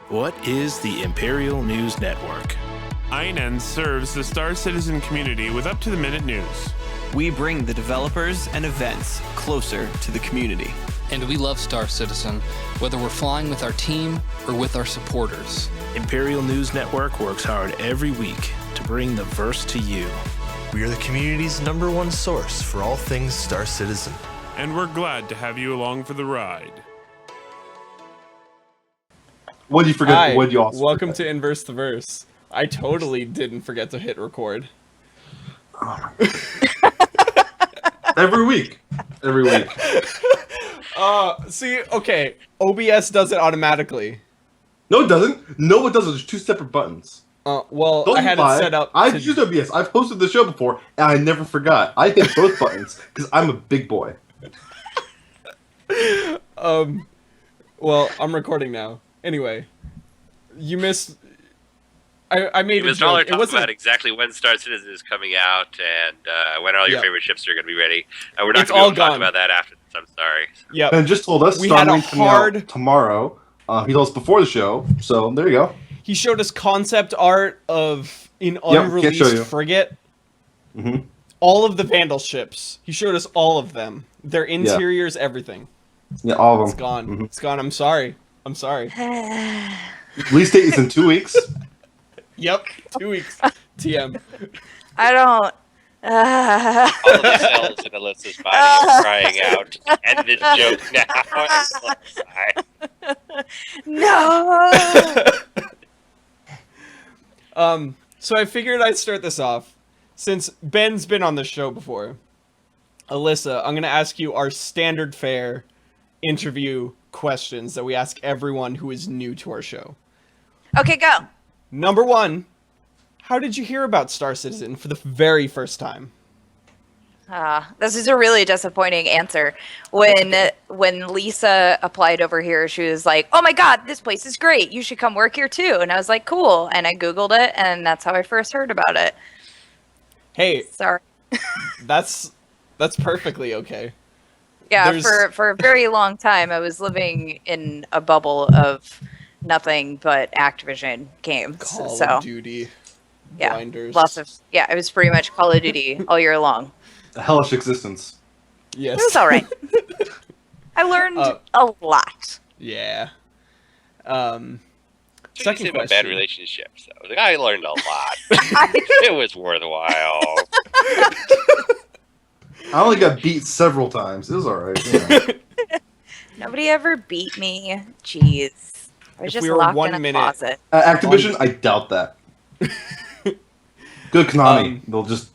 What is the Imperial News Network? INN serves the Star Citizen community with up-to-the-minute news. We bring the developers and events closer to the community. And we love Star Citizen, whether we're flying with our team or with our supporters. Imperial News Network works hard every week to bring the verse to you. We are the community's #1 source for all things Star Citizen. And we're glad to have you along for the ride. What did you forget? Hi, What did you also welcome forget? to INNverse the Verse. I totally didn't forget to hit record. Every week. See, okay, OBS does it automatically. No, it doesn't. No, it doesn't. There's 2 separate buttons. Well, Don't I had lie. it set up I've to... used OBS. I've hosted the show before, and I never forgot. I hit both buttons because I'm a big boy. Well, I'm recording now. Anyway, you missed... I made It a was all joke. It talk wasn't... about exactly when Star Citizen is coming out and when all your Yeah. favorite ships are going to be ready. We're not It's going all to be able to talk gone. about that after this. I'm sorry. Yep. Ben just told us We had a Starlink's coming hard- out tomorrow. He told us before the show, so there you go. He showed us concept art of an can't show unreleased you. frigate. Mhm. All of the Vandal ships. He showed us all of them. Their interiors, everything. Yeah, all of them. It's gone. Mhm. It's gone. I'm sorry. Release date is in 2 weeks. Yep. 2 weeks. TM. I don't. All of the cells in Alyssa's body are crying out. End this joke now. No. So I figured I'd start this off. Since Ben's been on the show before, Alyssa, I'm going to ask you our standard fare interview questions that we ask everyone who is new to our show. Okay, go. Number 1, how did you hear about Star Citizen for the very first time? This is a really disappointing answer. When Lisa applied over here, she was like, "Oh my God, this place is great. You should come work here too." And I was like, "Cool." And I Googled it, and that's how I first heard about it. Hey, Sorry. that's perfectly okay. Yeah, There's- for a very long time, I was living in a bubble of nothing but Activision games. Call so of Duty, yeah, Blinders. it was pretty much Call of Duty all year long. A hellish existence. Yes. It was all right. I learned a lot. Yeah. Second Second about bad question. relationships. Though. I learned a lot. It was worthwhile. I only got beat several times. It was alright. Yeah. Nobody ever beat me. Jeez. I was If just we were locked 1 in a minute- closet. Activision, I doubt that. Good Konami. They'll just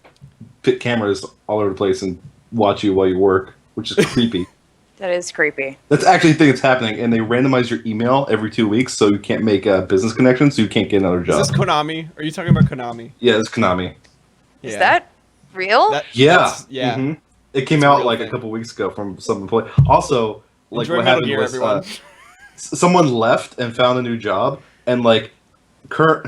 put cameras all over the place and watch you while you work, which is creepy. That is creepy. That's actually the thing that's happening, and they randomize your email every 2 weeks, so you can't make a business connection, so you can't get another Is job. this Konami? Are you talking about Konami? Yeah, it's Konami. Is that real? Yeah, that's- yeah. Mhm. It came It's a out real like thing. a couple weeks ago from some employee. Also, like Enjoy what Metal happened Gear, was everyone. someone left and found a new job, and like her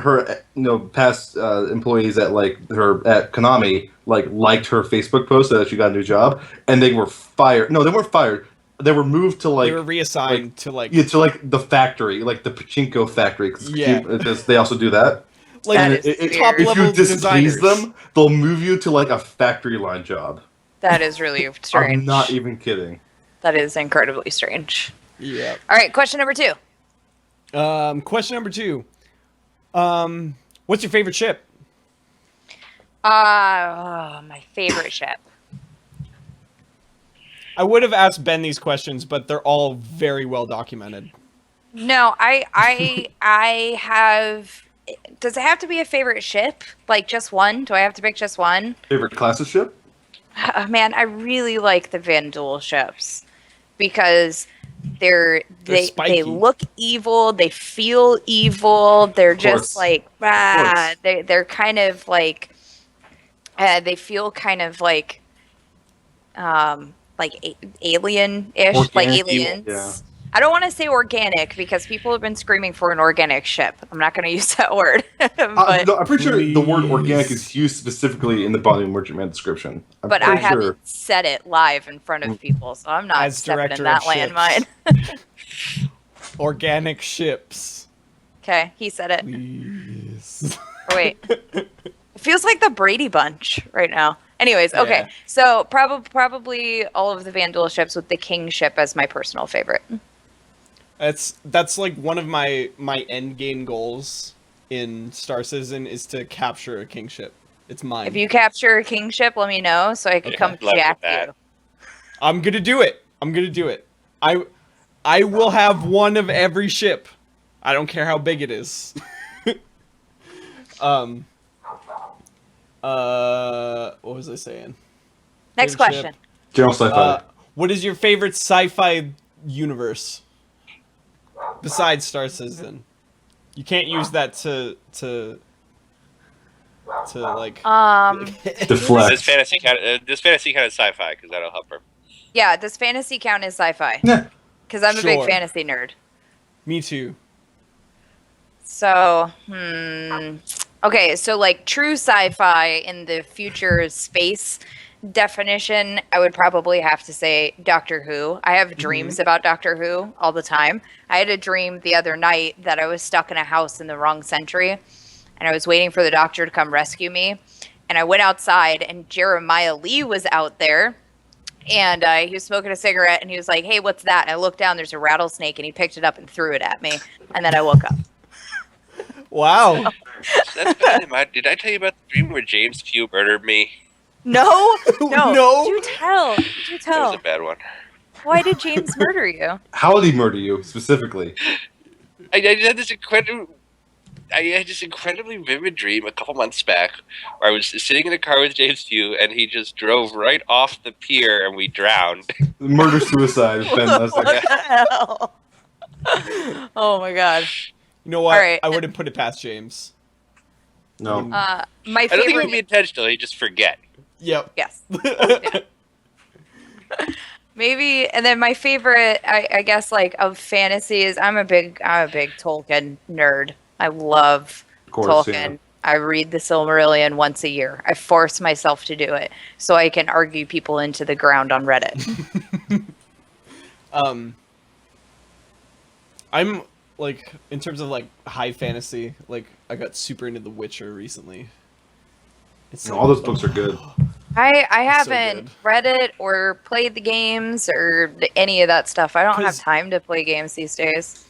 past employees at at Konami liked her Facebook post that she got a new job, and they were fired. No, they weren't fired. They were moved to They were reassigned to the factory, like the pachinko factory. 'Cause Yeah. they also do that. like That And is top weird. if you level displease designers. them, they'll move you to like a factory line job. That is really strange. I'm not even kidding. That is incredibly strange. Yeah. All right, question number 2. Question number 2. What's your favorite ship? My favorite ship. I would have asked Ben these questions, but they're all very well documented. No, I have. Does it have to be a favorite ship? Like just one? Do I have to pick just one? Favorite class of ship? Man, I really like the Vandal ships because they spiky. look evil, they feel evil, they're just course. like they're kind of like they feel kind of like alien-ish, like Organic evil, aliens. yeah. I don't want to say organic because people have been screaming for an organic ship. I'm not going to use that word. But, No, I'm pretty sure the word Please. organic is used specifically in the Bonding Merchantman description. but I haven't said it live in front of people, so I'm not As stepping director in that of ships. landmine. Organic ships. Okay, he said it. Please. Oh, wait. It feels like the Brady Bunch right now. Anyways, okay. Yeah. So probably all of the Vandal ships with the King ship as my personal favorite. That's like one of my end game goals in Star Citizen is to capture a kingship. It's mine. If you capture a King ship, let me know so I can come Love jack that. you. I'm gonna do it. I will have one of every ship. I don't care how big it is. What was I saying? Next Favorite question. ship? General sci-fi. What is your favorite sci-fi universe besides Star Citizen? You can't use that to like. Deflect. This fantasy kind of sci-fi because that'll help her. Yeah, does fantasy count as sci-fi? Yeah. Because I'm a big Sure. fantasy nerd. Me too. So, okay, so like true sci-fi in the future space definition, I would probably have to say Doctor Who. I have dreams about Doctor Who all the time. I had a dream the other night that I was stuck in a house in the wrong century, and I was waiting for the doctor to come rescue me. And I went outside, and Jeremiah Lee was out there. And he was smoking a cigarette, and he was like, "Hey, what's that?" And I looked down, there's a rattlesnake, and he picked it up and threw it at me. And then I woke up. Wow. That's bad. Did I tell you about the dream where James Pugh murdered me? No, no, No. Do tell. Do That tell. was a bad one. Why did James murder you? How did he murder you specifically? I had this incredibly vivid dream a couple months back where I was sitting in a car with James Pugh and he just drove right off the pier and we drowned. Murder suicide. Ben, that's What like, the hell? Oh my god. You know what? All right. I wouldn't put it past James. no. My I don't think it favorite. would be intentional. He'd just forget. Yep. Yes. Yeah. Maybe, and then my favorite, I guess, like of fantasy is I'm a big Tolkien nerd. I love course, Tolkien. yeah. I read the Silmarillion once a year. I force myself to do it so I can argue people into the ground on Reddit. I'm like in terms of like high fantasy, like I got super into The Witcher recently. It's All those books are good. I It's so haven't good. read it or played the games or any of that stuff. I don't have 'Cause- time to play games these days.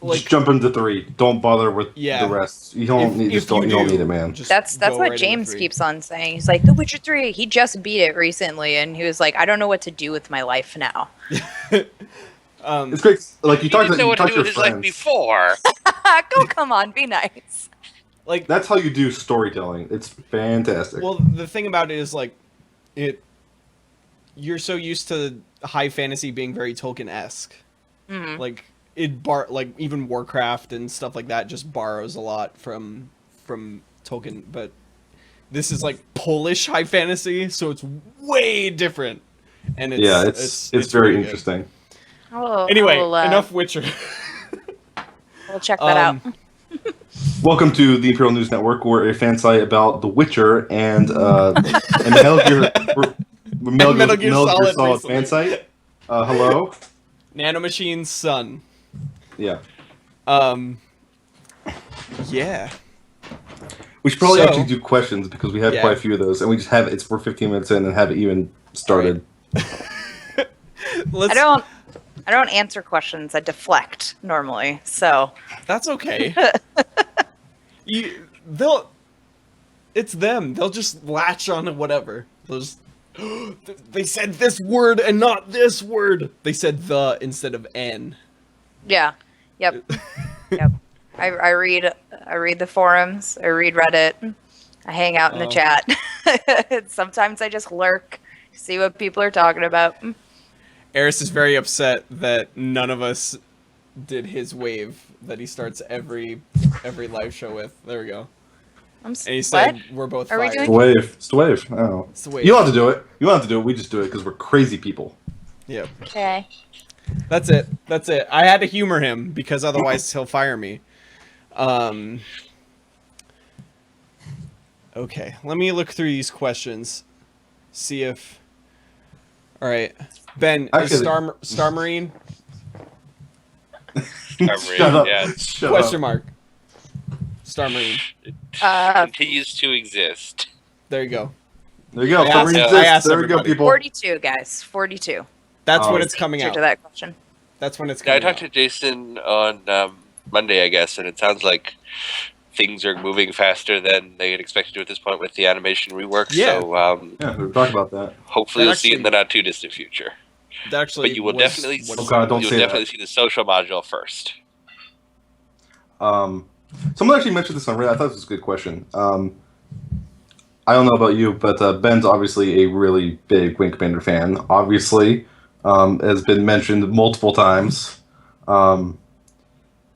like Just jump into 3. Don't bother with Yeah. the rest. You don't need. if Just don't. you You don't do, need it, man. just That's go what right into James 3. keeps on saying. He's like, The Witcher 3, he just beat it recently, and he was like, I don't know what to do with my life now. It's great. Like you He talk didn't to know what to do your with his life friends. before. Go, come on, be nice. Like That's how you do storytelling. It's fantastic. well, the thing about it is like you're so used to high fantasy being very Tolkien-esque. Like like even Warcraft and stuff like that just borrows a lot from Tolkien, but this is like Polish high fantasy, so it's way different. And it's yeah, it's very really good. interesting. Anyway, I'll, enough Witcher. We'll check that out. Welcome to the Imperial News Network. We're a fan site about The Witcher and Metal Gear. Metal Gear Solid recently. fan site. Hello. Nanomachine's son. Yeah. Yeah. We should probably So- actually do questions because we have Yeah. quite a few of those, and we just have we're 15 minutes in and haven't even started. Let's. I don't answer questions. I deflect normally. So That's okay. It's them. They'll just latch on to whatever. They'll just, they said this word and not this word. They said the instead of n. yeah, yep, yep. I read the forums. I read Reddit. I hang out in the chat. Sometimes I just lurk, see what people are talking about. Eris is very upset that none of us did his wave that he starts every live show with. There we go. I'm And he said we're both Are we fired. doing- It's the wave. It's the wave. Oh. It's the wave. You don't have to do it. You don't have to do it. We just do it because we're crazy people. Yep. Okay. That's it. That's it. I had to humor him because otherwise he'll fire me. Okay, let me look through these questions. See if. All right, Ben, is Actually- Star Marine. Shut up. Yeah, Shut Question up. mark. Star Marine. continues to exist. There you go. There you go. I Submarine asked exists. There we go, everybody. people. 42, guys. 42. That's Oh. when it's coming Answer out. to that question. That's when it's Yeah, I coming talked to out. Jason on Monday, I guess, and it sounds like things are moving faster than they had expected to at this point with the animation rework. Yeah. So Yeah, we talked about that. hopefully That you'll see it in the actually- not too distant future. That actually But you will was definitely, what Oh, it God, don't you'll say that. definitely see the social module first. Someone actually mentioned this on Reddit. I thought this was a good question. I don't know about you, but Ben's obviously a really big Wing Commander fan. Obviously, has been mentioned multiple times, and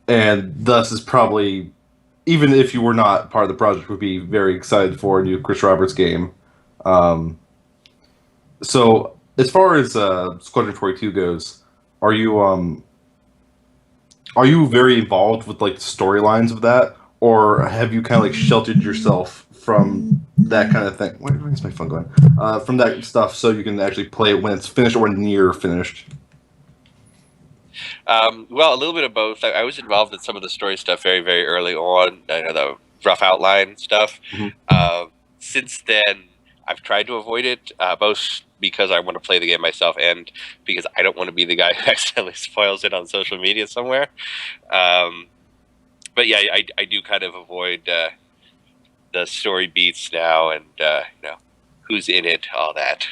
thus is probably, even if you were not part of the project, would be very excited for a new Chris Roberts game. So as far as Squadron 42 goes, are you very involved with like the storylines of that, or have you kind of like sheltered yourself from that kind of thing? Where's my phone going? From that stuff, so you can actually play it when it's finished or near finished. Well, a little bit of both. I was involved in some of the story stuff very, very early on. I know the rough outline stuff. Mhm. Since then, I've tried to avoid it, both because I want to play the game myself and because I don't want to be the guy who accidentally spoils it on social media somewhere. But yeah, I do kind of avoid the story beats now and who's in it, all that.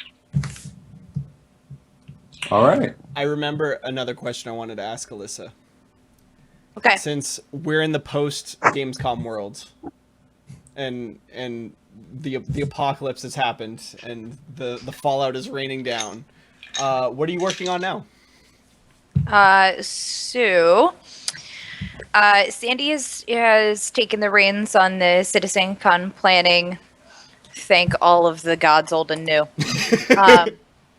All right. I remember another question I wanted to ask Alyssa. Okay. Since we're in the post Gamescom world, and the apocalypse has happened, and the fallout is raining down, what are you working on now? Sandy has taken the reins on the CitizenCon planning. Thank all of the gods, old and new.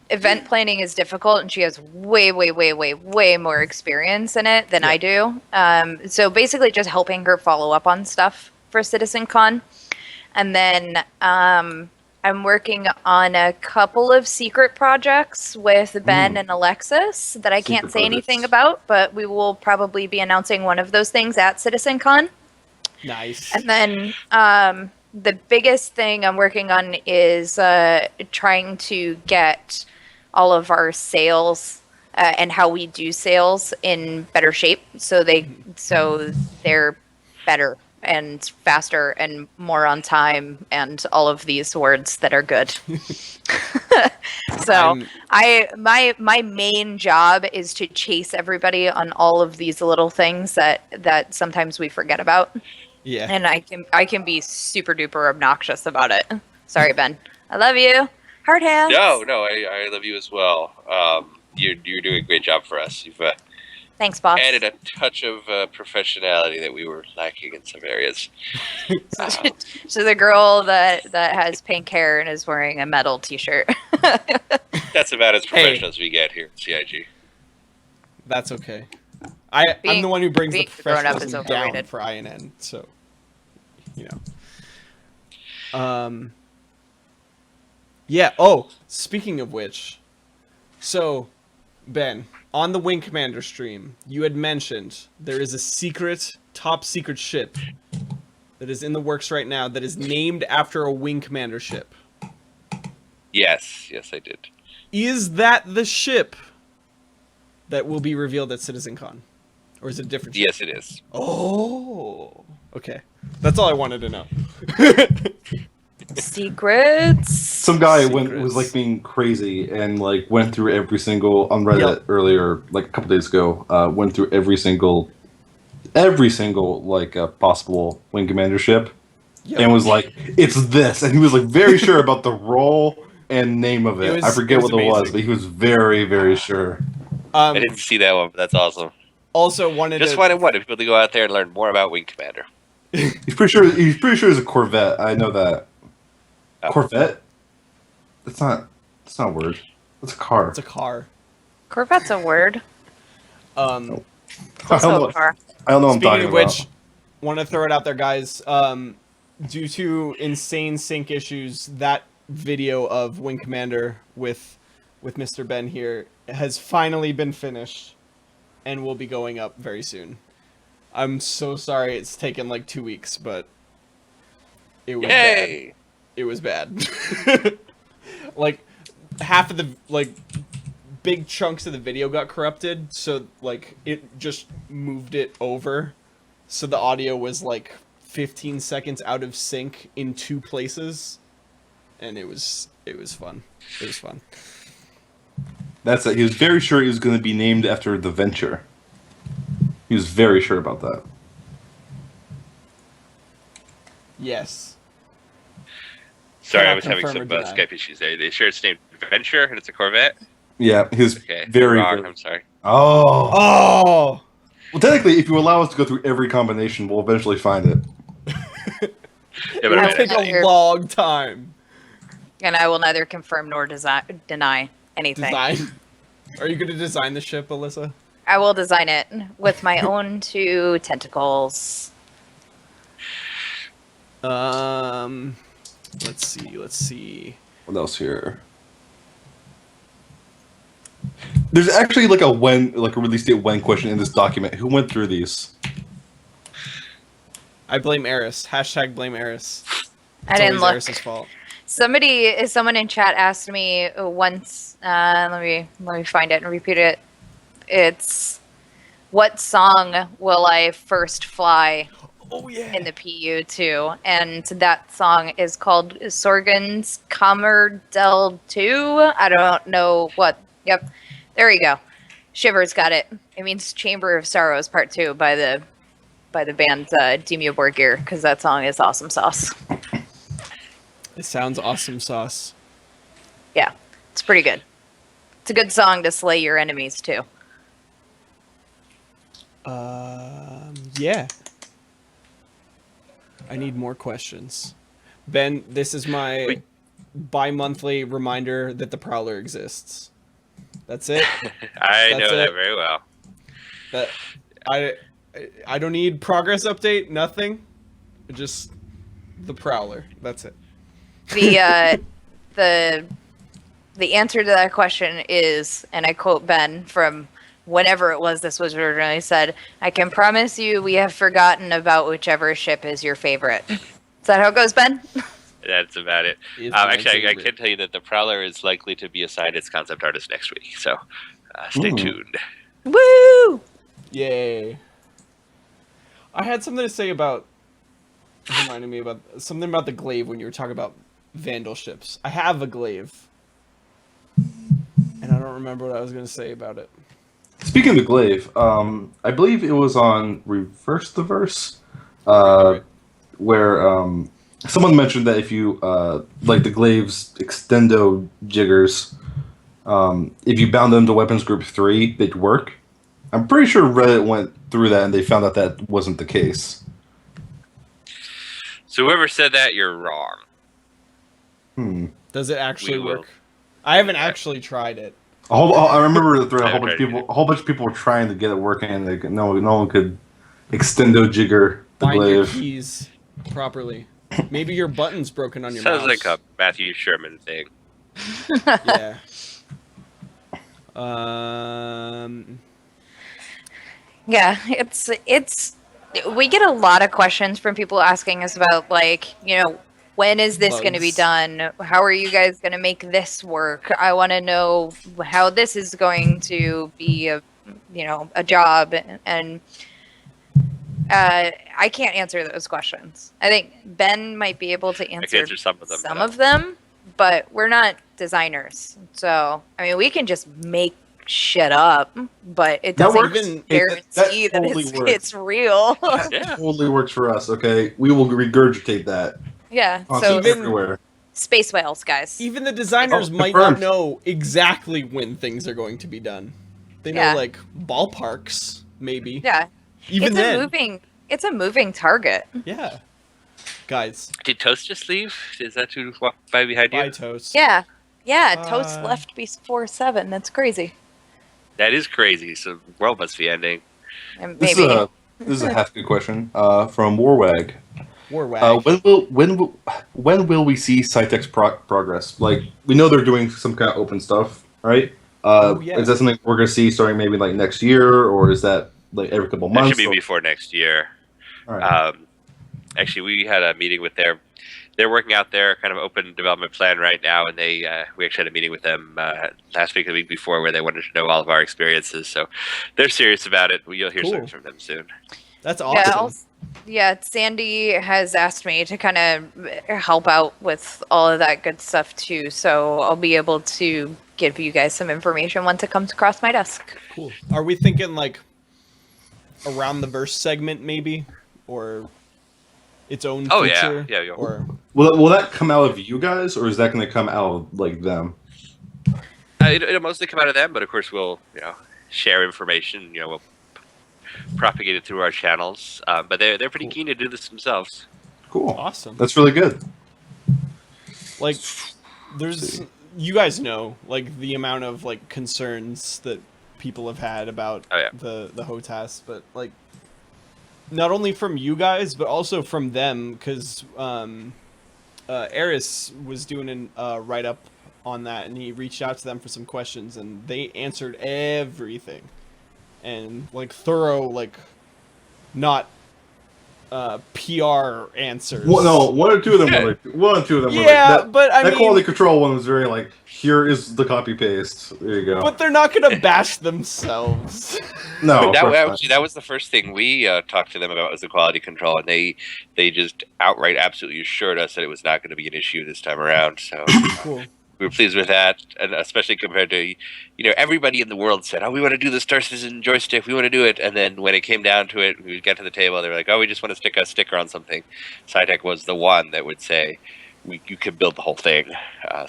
Event planning is difficult, and she has way more experience in it than I do. So basically, just helping her follow up on stuff for CitizenCon, and then I'm working on a couple of secret projects with Ben and Alexis that I can't say anything about, but we will probably be announcing one of those things at CitizenCon. Nice. And then the biggest thing I'm working on is trying to get all of our sales and how we do sales in better shape, so they're better and faster and more on time and all of these words that are good. So my main job is to chase everybody on all of these little things that sometimes we forget about. Yeah. And I can be super duper obnoxious about it. Sorry, Ben. I love you. Heart hands. No, I love you as well. You're doing a great job for us. You've Thanks, boss. added a touch of professionality that we were lacking in some areas. So the girl that has pink hair and is wearing a metal t-shirt. That's about as professional as we get here at CIG. That's okay. I'm the one who brings the being grown-up is professionalism down overrated. for INN, so you know. Yeah. Oh, speaking of which, so Ben, on the Wing Commander stream, you had mentioned there is a top secret ship that is in the works right now that is named after a Wing Commander ship. Yes, I did. Is that the ship that will be revealed at CitizenCon? Or is it a different ship? Yes, it is. Oh, okay. That's all I wanted to know. Secrets. Some guy was like being crazy and like went through every single on Reddit earlier, like a couple days ago. Went through every single like possible Wing Commander ship, and was like, "It's this," and he was like very sure about the role and name of it. I forget what it was, but he was very, very sure. I didn't see that one, but that's awesome. Also wanted people to go out there and learn more about Wing Commander. He's pretty sure it's a Corvette. I know that. Oh. Corvette? That's not a word. That's a car. It's a car. Corvette's a word. I Also don't know. a car. I don't know what I'm Speaking talking of about. which, want to throw it out there, guys. Due to insane sync issues, that video of Wing Commander with Mr. Ben here has finally been finished. and will be going up very soon. I'm so sorry it's taken like 2 weeks, but it was bad. It was bad. Like half of the big chunks of the video got corrupted, so like it just moved it over, so the audio was like 15 seconds out of sync in 2 places, and it was fun. It was fun. That's it. He was very sure he was going to be named after the venture. He was very sure about that. Yes. Sorry, I Cannot was having confirm some or deny. Skype issues there. They sure it's named Venture and it's a Corvette. Yeah, he was Okay, very wrong. very- I'm sorry. Oh. Oh! Well, technically, if you allow us to go through every combination, we'll eventually find it. Yeah, but It'll I Yeah, take mean, a long time. And I will neither confirm nor deny anything. Design. Are you going to design the ship, Alyssa? I will design it with my own 2 tentacles. Let's see. What else here? There's actually like a release date when question in this document. Who went through these? I blame Eris. Hashtag blame Eris. I didn't look. Eris's fault. Someone in chat asked me once. Let me find it and repeat it. It's what song will I first fly Oh yeah. in the PU2? And that song is called Sorgen's Kammer del 2. I don't know what. Yep, there you go. Shivers got it. It means Chamber of Sorrows Part 2 by the band Dimmu Borgir, because that song is awesome sauce. It sounds awesome sauce. Yeah, it's pretty good. It's a good song to slay your enemies too. Yeah. I need more questions. Ben, this is my bi-monthly reminder that the Prowler exists. That's it. I That's know that it. very well. That I don't need progress update, nothing. Just the Prowler. That's it. The answer to that question is, and I quote Ben from whenever it was this was originally said, "I can promise you we have forgotten about whichever ship is your favorite." Is that how it goes, Ben? That's about it. It's my Actually, I favorite. can tell you that the Prowler is likely to be assigned its concept artist next week, so stay tuned. Woo! Yay. I had something to say about reminding me about something about the glaive when you were talking about Vandal ships. I have a glaive. And I don't remember what I was going to say about it. Speaking of the glaive, I believe it was on INNverse the Verse, Right. where someone mentioned that if you like the glaive's extendo jiggers, if you bound them to weapons group 3, they'd work. I'm pretty sure Reddit went through that and they found out that wasn't the case. So whoever said that, you're wrong. Does it actually We will. work? I haven't actually tried it. I remember the thread. I A haven't tried whole bunch of people were trying to get it working, and no one could extendo jigger the Find your glaive. keys properly. Maybe your button's broken on your Sounds mouse. like a Matthew Sherman thing. Yeah. Yeah, it's we get a lot of questions from people asking us about, like, when is this going to be Bugs. done? How are you guys going to make this work? I want to know how this is going to be a job, and I can't answer those questions. I think Ben might be able to I can answer answer some of them. some of them, but we're not designers. So, I mean, we can just make shit up, but it That doesn't works. even That guarantee that totally works. it's real. Yeah. Totally works for us. Okay, we will regurgitate that. Yeah, so Constantly everywhere. space whales, guys. Even the designers Oh, might confirmed. not know exactly when things are going to be done. They know, Yeah. like, ballparks, maybe. Yeah, Even it's then. it's a moving target. Yeah. Guys, Did Toast just leave? Is that who walked by behind bye, you? Toast. Yeah, Toast Uh, left before 7. That's crazy. That is crazy. So the world must be ending. And This maybe is a half good question from Warwag. Warwag. When will we see Cytek's progress? Like, we know they're doing some kind of open stuff, right? yeah. Is that something we're going to see starting maybe like next year, or is that like every couple That months? should be before next year. All right. Actually, we had a meeting with they're working out their kind of open development plan right now, and we actually had a meeting with them last week, the week before, where they wanted to know all of our experiences. So they're serious about it. You'll hear something from them soon. That's awesome. Yeah, Sandy has asked me to kind of help out with all of that good stuff too. So I'll be able to give you guys some information once it comes across my desk. Cool. Are we thinking like around the verse segment maybe, or its own feature? Yeah. Or Will that come out of you guys, or is that going to come out of like them? It'll mostly come out of them, but of course we'll share information. We'll propagate it through our channels. But they're pretty keen to do this themselves. Cool. Awesome. That's really good. Like, you guys know, like, the amount of, like, concerns that people have had about the HOTAS, but, like, not only from you guys, but also from them, because Eris was doing a write-up on that, and he reached out to them for some questions, and they answered everything. And, like, thorough, like, not PR answers. Well, no, one or two of them were like, yeah, but I mean, that quality control one was very like, here is the copy paste. There you go. But they're not gonna bash themselves. No, that was the first thing we talked to them about, was the quality control, and they just outright absolutely assured us that it was not going to be an issue this time around. So cool. We were pleased with that, and especially compared to, everybody in the world said, "Oh, we want to do the Star Citizen joystick. We want to do it." And then when it came down to it, we got to the table. They were like, "Oh, we just want to stick a sticker on something." SciTech was the one that would say, "You could build the whole thing."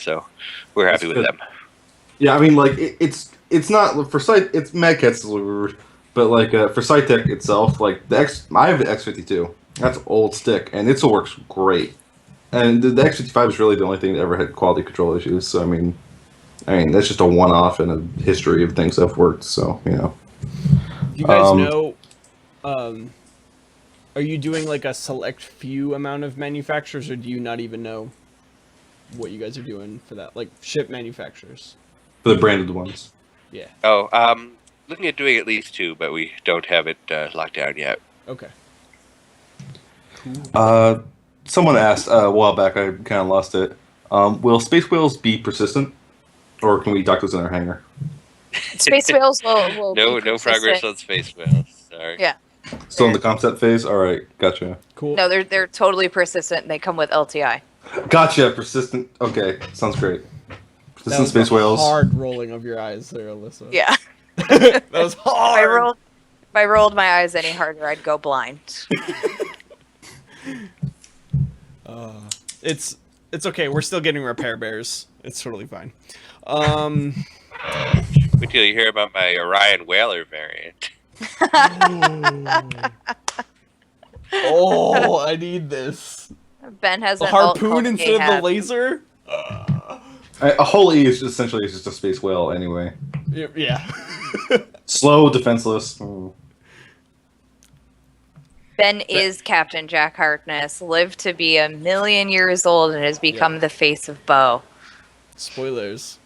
So we're happy with them. Yeah, I mean, like it's not for Sci. It's Mad Catz, but like for SciTech itself, like I have the X52. That's an old stick, and it still works great. And the X55 is really the only thing that ever had quality control issues. So I mean, that's just a one-off in a history of things that have worked. So you guys know, are you doing like a select few amount of manufacturers, or do you not even know what you guys are doing for that? Like ship manufacturers for the branded ones. Yeah. Oh, looking at doing at least 2, but we don't have it locked down yet. Okay. Cool. Someone asked a while back, I kind of lost it. Will space whales be persistent, or can we dock those in our hangar? Space whales will no be progress on space whales. Sorry. Yeah. Still in the concept phase. All right, gotcha. Cool. No, they're totally persistent. And they come with LTI. Gotcha. Persistent. Okay, sounds great. Persistent was space whales. Hard rolling of your eyes there, Alyssa. Yeah. That was hard. If I rolled my eyes any harder, I'd go blind. It's okay. We're still getting repair bears. It's totally fine. Wait till you hear about my Orion Whaler variant. Oh, I need this. Ben has a harpoon instead of the laser. A whole E is essentially just a space whale anyway. Yeah. Slow, defenseless. Ben is Captain Jack Harkness, lived to be 1,000,000 years old, and has become the face of Bo. Spoilers.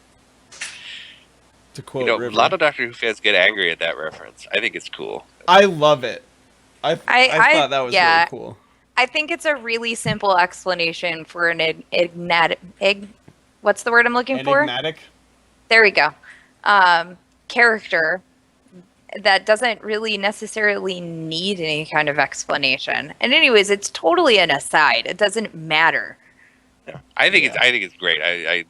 To quote a River. lot of Doctor Who fans get angry at that reference. I think it's cool. I love it. I thought that was really cool. I think it's a really simple explanation for an what's the word I'm looking for? Enigmatic? There we go. Character that doesn't really necessarily need any kind of explanation. And anyways, it's totally an aside. It doesn't matter. Yeah. I think it's great. I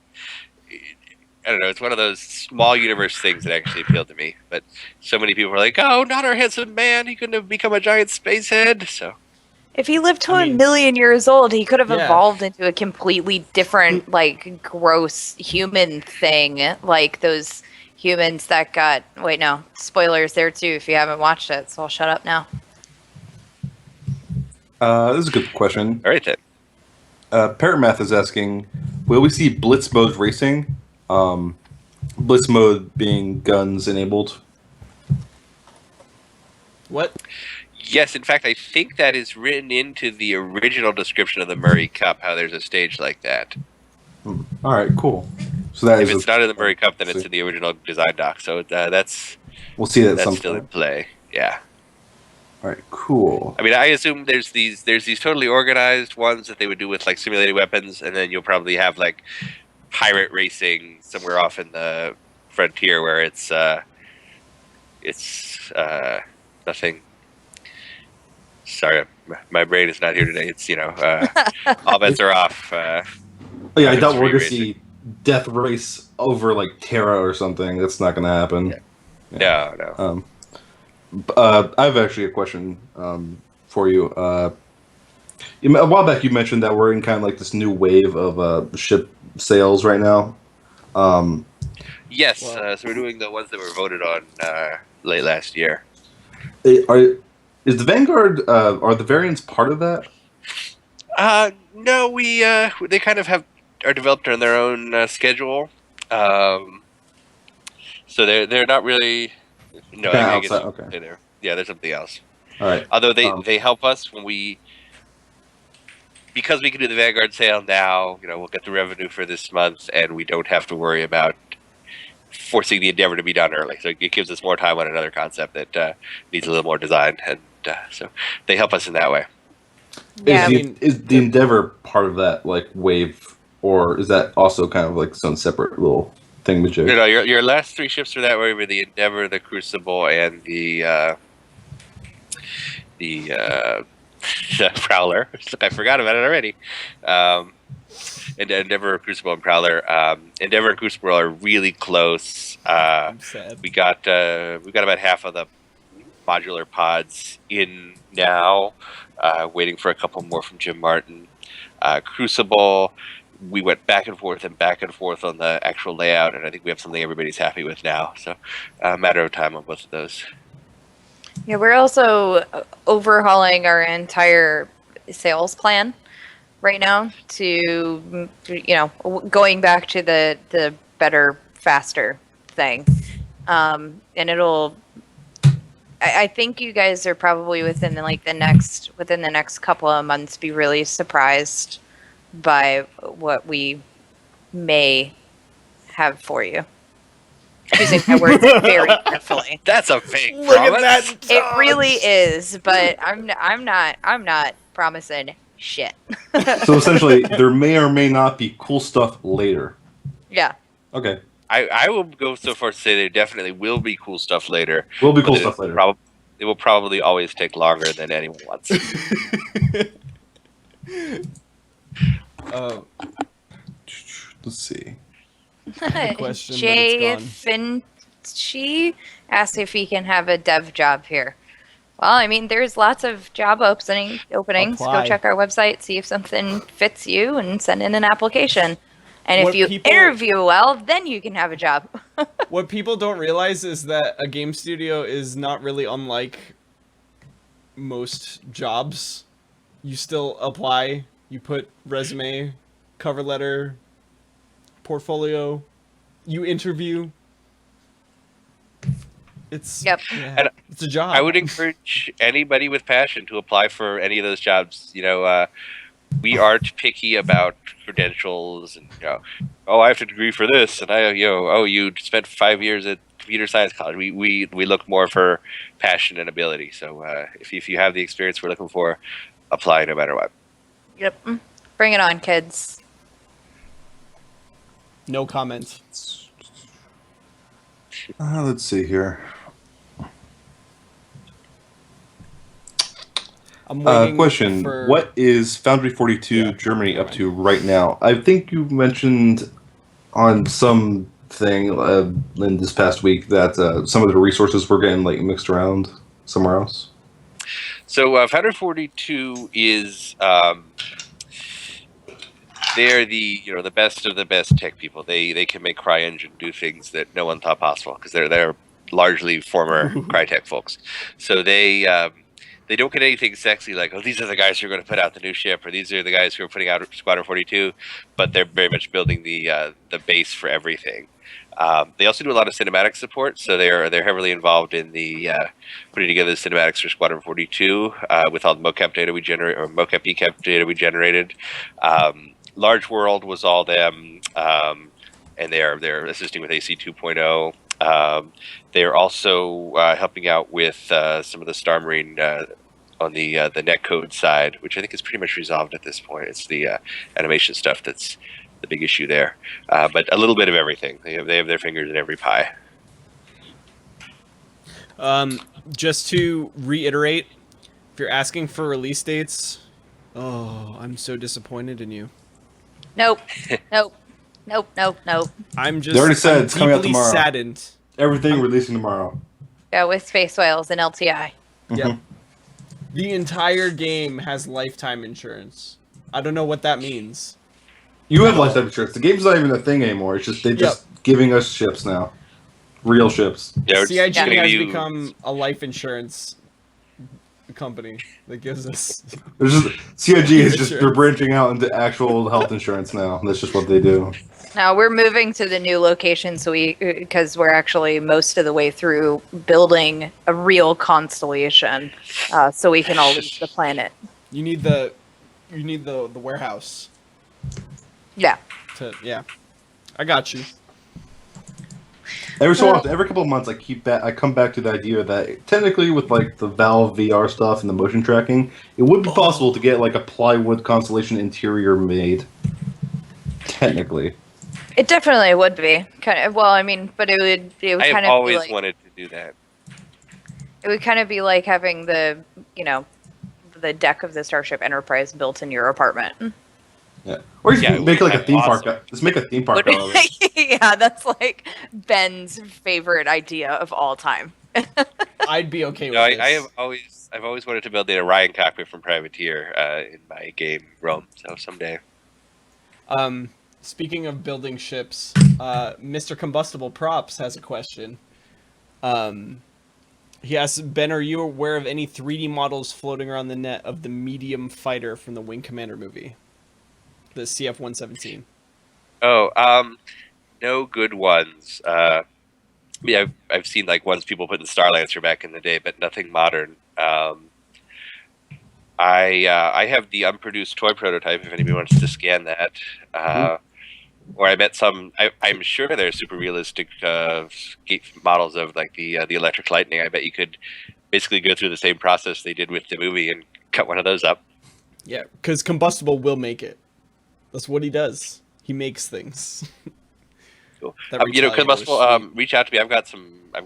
don't know. It's one of those small universe things that actually appealed to me. But so many people are like, "Oh, not our handsome man. He couldn't have become a giant spacehead." So if he lived to 1,000,000 years old, he could have evolved into a completely different, like, gross human thing, like those humans that got... Wait, no. Spoilers there, too, if you haven't watched it, so I'll shut up now. This is a good question. All right, then. Parrotmath is asking, will we see Blitz mode racing? Blitz mode being guns enabled. What? Yes, in fact, I think that is written into the original description of the Murray Cup, how there's a stage like that. All right, cool. So that If is it's not in the Murray Cup, then it's in the original design doc. So we'll see that. that's still in play. Yeah. All right, cool. I mean, I assume there's these totally organized ones that they would do with like simulated weapons, and then you'll probably have like pirate racing somewhere off in the frontier where it's nothing. Sorry, my brain is not here today. It's all bets are off. Oh, yeah, I doubt we're gonna racing. see death race over like Terra or something. That's not gonna happen. Yeah. No. I have actually a question for you. A while back, you mentioned that we're in kind of like this new wave of ship sales right now. Yes, so we're doing the ones that were voted on late last year. Is the Vanguard are the variants part of that? No, they kind of are developed on their own schedule. So they're not really. No, I guess okay. There's something else. All right. Although they help us when because we can do the Vanguard sale now. We'll get the revenue for this month, and we don't have to worry about forcing the Endeavor to be done early. So it gives us more time on another concept that needs a little more design, and so they help us in that way. Yeah, Is the Endeavor part of that like wave, or is that also kind of like some separate little thing? No, your last three ships for that were the Endeavor, the Crucible, and the Prowler. Look, I forgot about it already. And Endeavor, Crucible, and Prowler. Endeavor and Crucible are really close. I'm sad. We got about half of the modular pods in now. Waiting for a couple more from Jim Martin. Crucible, we went back and forth on the actual layout, and I think we have something everybody's happy with now. So, a matter of time on both of those. Yeah, we're also overhauling our entire sales plan right now to, going back to the better, faster thing. And I think you guys are probably within the next couple of months be really surprised by what we may have for you. Using my words very carefully. That's a fake Look promise. at that. It really is, but I'm not promising shit. So essentially, there may or may not be cool stuff later. Yeah. Okay. I will go so far to say there definitely will be cool stuff later. Will be cool stuff later. It will probably always take longer than anyone wants. Let's see. Question, but Jay it's gone. Finchie asked if he can have a dev job here. Well, I mean, there's lots of job openings. Apply. Go check our website, see if something fits you, and send in an application. And What if you people- interview well, then you can have a job. What people don't realize is that a game studio is not really unlike most jobs. You still apply, you put resume, cover letter, portfolio, you interview. It's Yep. And it's a job. I would encourage anybody with passion to apply for any of those jobs. We aren't picky about credentials and I have a degree for this, and you spent 5 years at computer science college. We look more for passion and ability. So if you have the experience we're looking for, apply no matter what. Yep. Bring it on, kids. No comment. Let's see here. I'm waiting Question: for... What is Foundry 42 Germany up to right now? I think you mentioned on some thing in this past week that some of the resources were getting like mixed around somewhere else. So Foundry 42 is they're the best of the best tech people. They can make CryEngine do things that no one thought possible because they're largely former Crytek folks. So they don't get anything sexy like, oh, these are the guys who are going to put out the new ship, or these are the guys who are putting out Squadron 42, but they're very much building the base for everything. They also do a lot of cinematic support, so they're heavily involved in the putting together the cinematics for Squadron 42 with all the mocap data we generate, or mocap decap data we generated. Large World was all them, and they're assisting with AC 2.0. They're also helping out with some of the Star Marine on the netcode side, which I think is pretty much resolved at this point. It's the animation stuff that's the big issue there, but a little bit of everything. They have their fingers in every pie. Just to reiterate, if you're asking for release dates, oh, I'm so disappointed in you. Nope. Nope. Nope. Nope. Nope. I'm just They already said I'm it's coming out deeply tomorrow. saddened. Everything releasing tomorrow. Yeah, with space whales and LTI. Yep. The entire game has lifetime insurance. I don't know what that means. You have lifetime insurance. The game's not even a thing anymore. It's just they're just giving us ships now, real ships. Yeah, CIG has become a life insurance company that gives us. There's just CIG is just they're branching out into actual health insurance now. That's just what they do. Now we're moving to the new location, because we're actually most of the way through building a real constellation, so we can all leave the planet. You need the warehouse. Yeah. Yeah. I got you. Every so often, every couple of months, I come back to the idea that technically, with like the Valve VR stuff and the motion tracking, it would be possible to get like a plywood constellation interior made. Technically. It definitely would be. Kind of, well, I mean, but it would I have kind of always be like, wanted to do that. it would kind of be like having the the deck of the Starship Enterprise built in your apartment. Yeah. Or you Yeah, can make like a theme awesome. park. Just make a theme park out of it. Yeah, that's like Ben's favorite idea of all time. I'd be okay with No, this. I've always wanted to build the Orion cockpit from Privateer in my game Rome. So someday. Speaking of building ships, Mr. Combustible Props has a question. He asks, Ben, are you aware of any 3D models floating around the net of the medium fighter from the Wing Commander movie? The CF-117. Oh, no good ones. Yeah, I've seen like ones people put in Star Lancer back in the day, but nothing modern. I have the unproduced toy prototype if anybody wants to scan that. Or I bet some. I'm sure they're super realistic models of like the Electric Lightning. I bet you could basically go through the same process they did with the movie and cut one of those up. Yeah, because Combustible will make it. That's what he does. He makes things. Cool. That Combustible, reach out to me. I've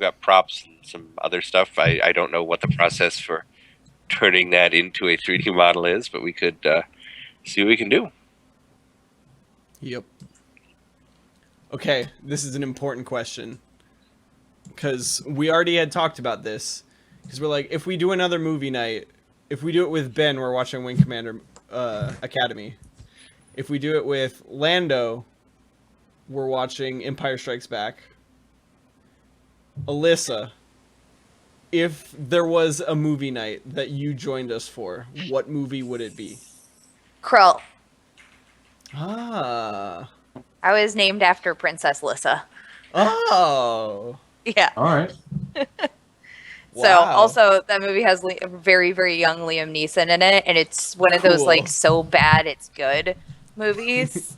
got props and some other stuff. I don't know what the process for turning that into a 3D model is, but we could see what we can do. Yep. Okay, this is an important question. Because we already had talked about this. Because we're like, if we do another movie night, if we do it with Ben, we're watching Wing Commander Academy. If we do it with Lando, we're watching Empire Strikes Back. Alyssa, if there was a movie night that you joined us for, what movie would it be? Krull. Ah. I was named after Princess Lissa. Oh. Yeah. All right. So Wow. also that movie has a very, very young Liam Neeson in it, and it's one of those Cool. like so bad it's good movies.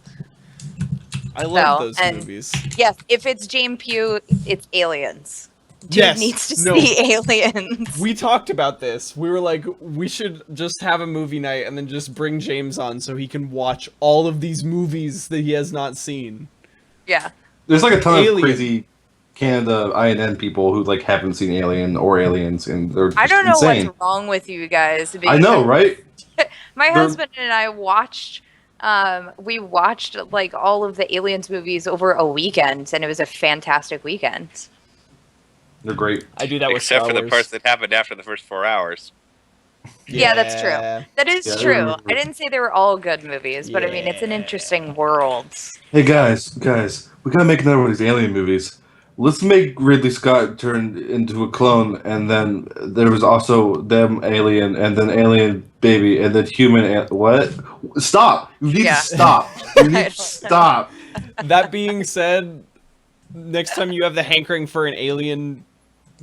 I love So, those and- movies. Yes, if it's James Pugh, it's Aliens. Dude Yes. needs to No. see Aliens. We talked about this. We were like, we should just have a movie night and then just bring James on so he can watch all of these movies that he has not seen. Yeah. There's like a ton Alien. of crazy Canada INN people who like haven't seen Alien or Aliens, and they're just I don't know insane. what's wrong with you guys. I know, right? My They're- husband and I watched we watched like all of the Aliens movies over a weekend, and it was a fantastic weekend. They're great. I do that with Except Star for the Wars. parts that happened after the first 4 hours. Yeah, that's true. That is Yeah, I true. remember. I didn't say they were all good movies, but I mean, it's an interesting world. Hey guys, we gotta make another one of these Alien movies. Let's make Ridley Scott turn into a clone, and then there was also them Alien, and then Alien Baby, and then Human. What? Stop! You need Yeah. to stop. You need to stop. That being said, next time you have the hankering for an Alien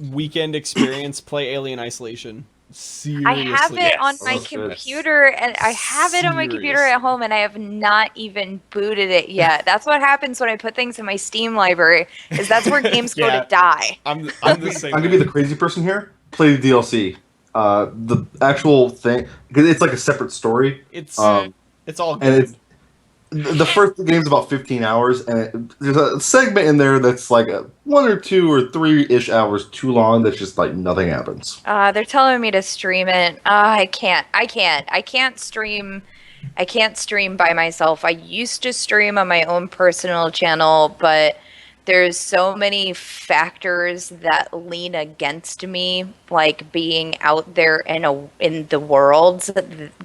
weekend experience, play Alien Isolation. seriously. I have it on my That's good. computer, and I have it on my computer Serious. at home, and I have not even booted it yet. That's what happens when I pput things in my Steam library. Is that's where games go Yeah. to die. I'm the same. I'm gonna be the crazy person here. Play the DLC. The actual thing, because it's like a separate story. It's Um, it's all good. and it's the first game's about 15 hours, and there's a segment in there that's like 1 or 2 or 3-ish hours too long. That's just like nothing happens. They're telling me to stream it. I can't. I can't stream. I can't stream by myself. I used to stream on my own personal channel, but there's so many factors that lean against me, like being out there in the world,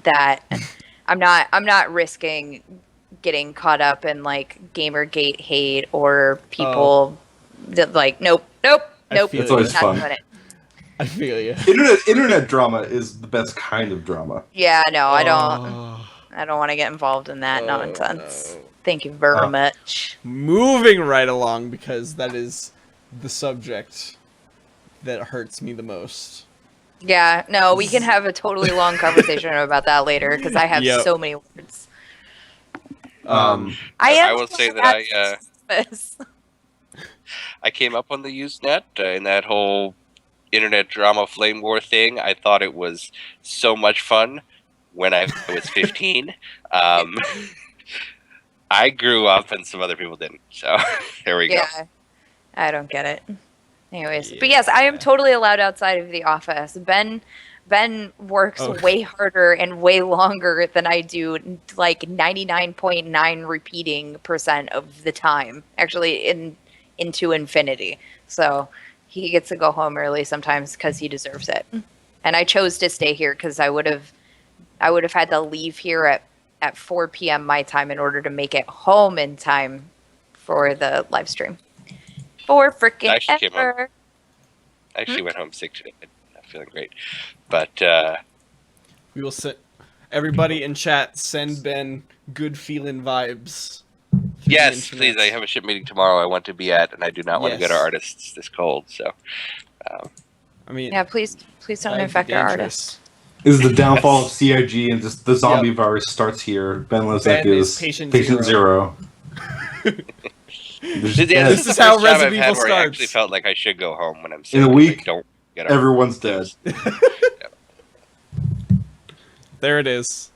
that I'm not risking getting caught up in like Gamergate hate or people that like nope. feel It's always not fun. doing it. I feel you. Internet drama is the best kind of drama. Yeah, no, I Oh. don't want to get involved in that nonsense. Thank you very much. Moving right along, because that is the subject that hurts me the most. Yeah, no, we can have a totally long conversation about that later because I have Yep. so many words. I will say that this. I came up on the Usenet in that whole internet drama flame war thing. I thought it was so much fun when I was 15. I grew up and some other people didn't. So there we go. Yeah, I don't get it. Anyways, but yes, I am totally allowed outside of the office. Ben works way harder and way longer than I do, like 99.9 repeating % of the time, actually into infinity. So he gets to go home early sometimes because he deserves it. And I chose to stay here because I would have had to leave here at 4 p.m. my time in order to make it home in time for the live stream. For freaking I actually came home. ever. I actually went home sick today. I'm feeling great. But We will sit. Everybody in chat, send Ben good feeling vibes. through the yes, internet. please. I have a ship meeting tomorrow I want to be at, and I do not want to go to Yes. artists this cold. So I mean, Yeah, please don't that'd be infect our dangerous. artists. This is the downfall of CIG, and just the zombie virus starts here. Ben Lozek Ben is is patient zero. this is how the first time I've Resident had Evil where I starts. actually felt like I should go home when I'm sick. In a and I week, don't get out. Everyone's dead. There it is.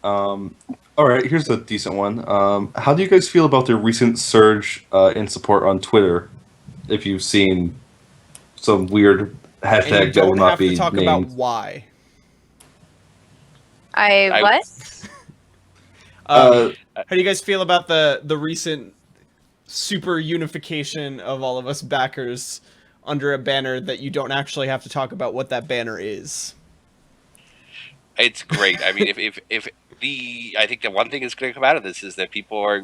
All right, here's a decent one. How do you guys feel about the recent surge in support on Twitter? If you've seen some weird And you hashtag that don't will not have be to talk named. about why. What? How do you guys feel about the recent super unification of all of us backers under a banner that you don't actually have to talk about what that banner is? It's great. I mean, I think the one thing that's going to come out of this is that people are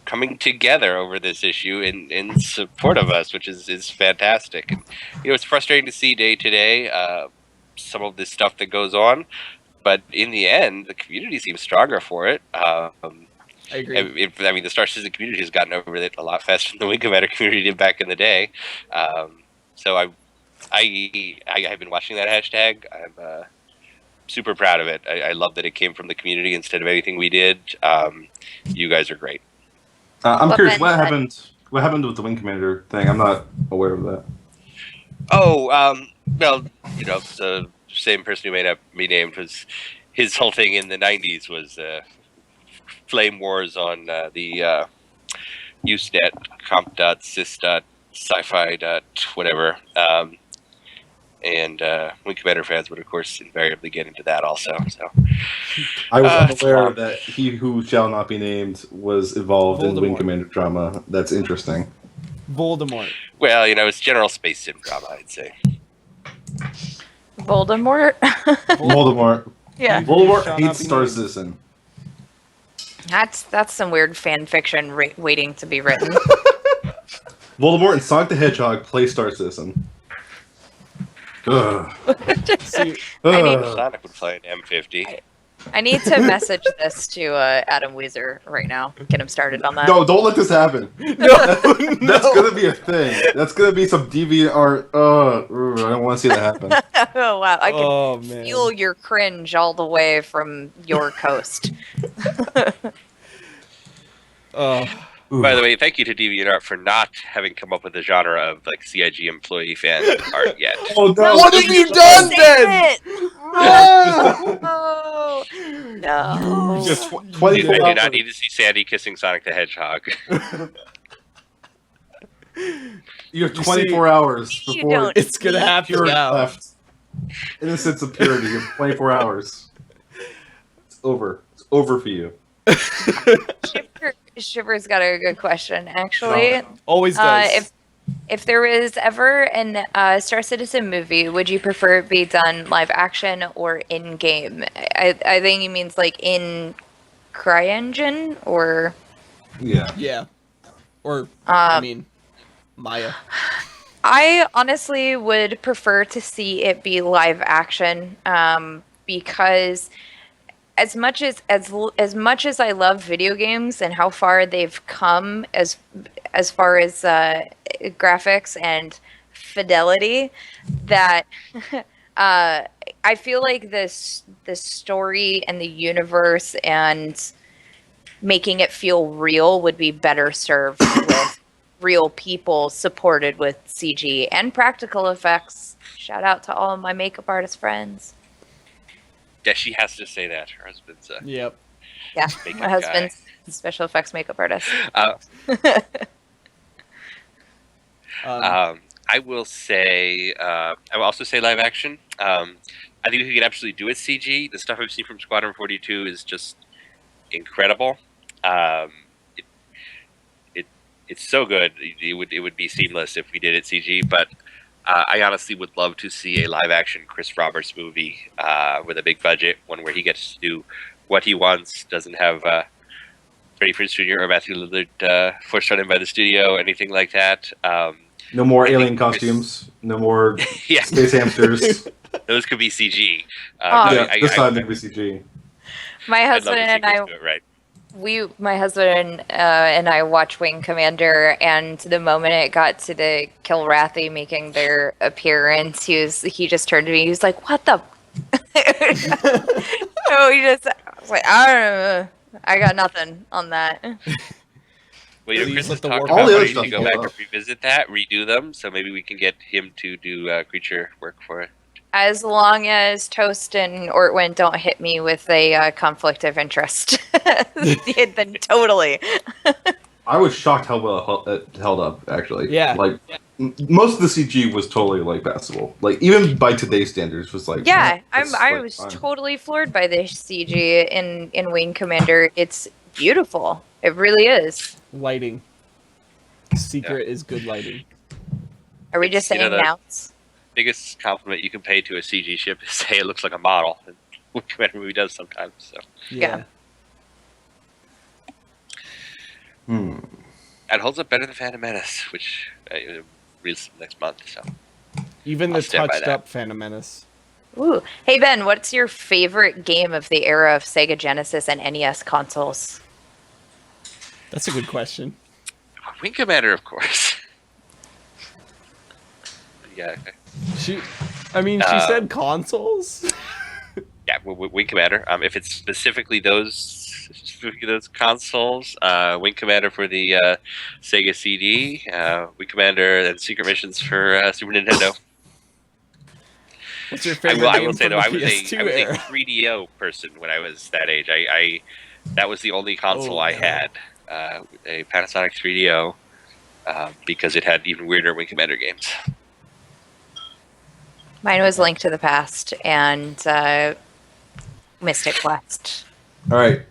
coming together over this issue in support of us, which is fantastic. And it's frustrating to see day to day some of this stuff that goes on, but in the end, the community seems stronger for it. I agree. I mean, the Star Citizen community has gotten over it a lot faster than the Wing Commander community did back in the day. So I have been watching that hashtag. I'm super proud of it. I love that it came from the community instead of anything we did. You guys are great. I'm What curious, Ben what said. happened? What happened with the Wing Commander thing? I'm not aware of that. Oh, well, the same person who made up me named was his whole thing in the 90s was flame wars on the Usenet, comp.sys.sci-fi. Whatever. And Wing Commander fans would, of course, invariably get into that also. So I was it's unaware long. that he who shall not be named was involved in Wing Voldemort. Commander drama. That's interesting. Voldemort. Well, it's general space sim drama, I'd say. Voldemort? Voldemort. Yeah. Voldemort Shall hates not be Star named. Citizen. That's some weird fan fiction waiting to be written. Voldemort and Sonic the Hedgehog play Star Citizen. Ugh. See, Ugh. Sonic would play an M50. I need to message this to Adam Weezer right now. Get him started on that. No, don't let this happen. That's gonna be a thing. That's gonna be some deviant art. I don't want to see that happen. Oh wow, I can feel your cringe all the way from your coast. By the way, thank you to DeviantArt for not having come up with a genre of like CIG employee fan art yet. Oh no! What have you done, Ben? No, no. Just I 24 do hours. not need to see Sandy kissing Sonic the Hedgehog. You have 24 hours You before don't. It's gonna happen purity now. left. Innocence of purity. You have 24 hours. It's over. It's over for you. Shiver's got a good question, actually. Always does. If there was ever an Star Citizen movie, would you prefer it be done live action or in game? I think he means like in CryEngine or. Yeah. Yeah. Or I mean, Maya. I honestly would prefer to see it be live action, because as much as I love video games and how far they've come as far as graphics and fidelity, that I feel like the story and the universe and making it feel real would be better served with real people supported with CG and practical effects. Shout out to all of my makeup artist friends. Yeah, she has to say that. Her husband's Yep. Yeah, makeup my husband's special effects makeup artist. I will say, I will also say live action. I think we could absolutely do it CG. The stuff I've seen from Squadron 42 is just incredible. It's so good. It would be seamless if we did it CG. But I honestly would love to see a live action Chris Roberts movie with a big budget, one where he gets to do what he wants, doesn't have Freddie Prinze Jr. or Matthew Lillard forced on him by the studio, anything like that. No more alien costumes. No more Yeah. space hamsters. Those could be CG. This time they be CG. My I'd love husband to see and Chris I, do it right. my husband and I watched Wing Commander, and the moment it got to the Kilrathi making their appearance, he just turned to me. He was like, "What the?" So I was like, "I don't know. I got nothing on that." Well, Please Chris has let the talked work- about All the other wanting to stuff go goes back up. and revisit that, redo them, so maybe we can get him to do creature work for it. As long as Toast and Ortwin don't hit me with a conflict of interest, then totally. I was shocked how well it held up, actually. Yeah. Like, most of the CG was totally, like, passable. Like, even by today's standards, was like... Yeah, it's, I like, was fine. totally floored by the CG in Wing Commander. It's beautiful. It really is. Lighting. Secret is good lighting. Are we just You know, saying the- nouns? Biggest compliment you can pay to a CG ship is say it looks like a model. And what Commander movie does sometimes. So Yeah. it holds up better than Phantom Menace, which releases next month. So Even I'll the stand by touched that. up Phantom Menace. Ooh. Hey Ben, what's your favorite game of the era of Sega Genesis and NES consoles? That's a good question. Wing Commander, of course. Yeah. She said consoles. Yeah, Wing Commander. If it's specifically those consoles, Wing Commander for the Sega CD, Wing Commander and Secret Missions for Super Nintendo. What's your I favorite will game say from though, the I was PS2 a era? 3DO person when I was that age. I that was the only console I had, a Panasonic 3DO, because it had even weirder Wing Commander games. Mine was Link to the Past and Mystic Quest. Alright.